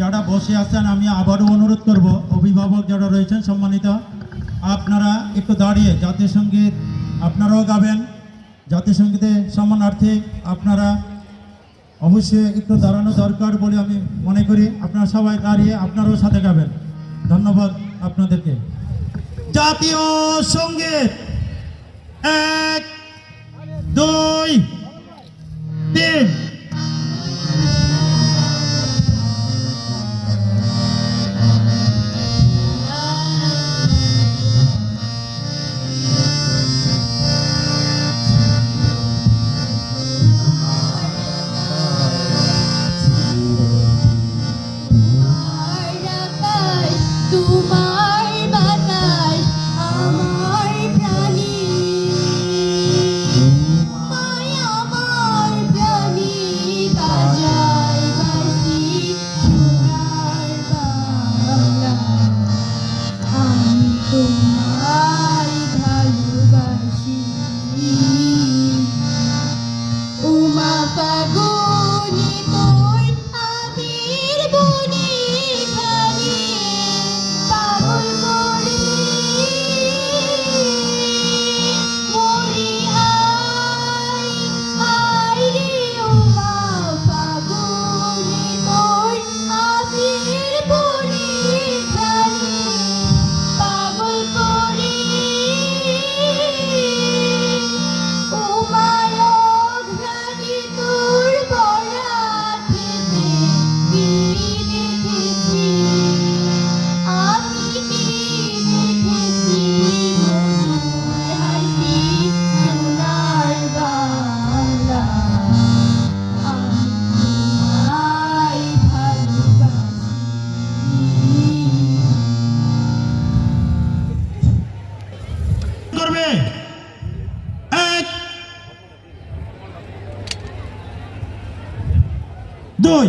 যারা বসে আছেন আমি আবারও অনুরোধ করব, অভিভাবক যারা রয়েছেন সম্মানিত, আপনারা একটু দাঁড়িয়ে জাতীয় সঙ্গীত আপনারাও গাবেন। জাতীয় সঙ্গীতের সম্মানার্থে আপনারা অবশ্যই একটু দাঁড়ানো দরকার বলে আমি মনে করি। আপনারা সবাই দাঁড়িয়ে আপনারাও সাথে গাবেন। ধন্যবাদ আপনাদেরকে। জাতীয় সঙ্গীত 1 2 3। তোমার বাতাস আমার প্রাণী, আমার প্রাণী বাজায় বাঁশি সোনার বাংলা। আমি তোমায় ভালোবাসি। উমা ফাগুনি তোর আবির বনের ঘানি, পাগল করে মরি আয় রে। উমা ফাগুনি তোর আবির বনের ঘানি, পাগল করে উমায় ঘানি তোর বরাতেতে কি দেখেছি, আমি কি দেখেছি মধুর হাসি সোনার বাংলা। আমি তোমায় ভালোবাসি। করবে 1 2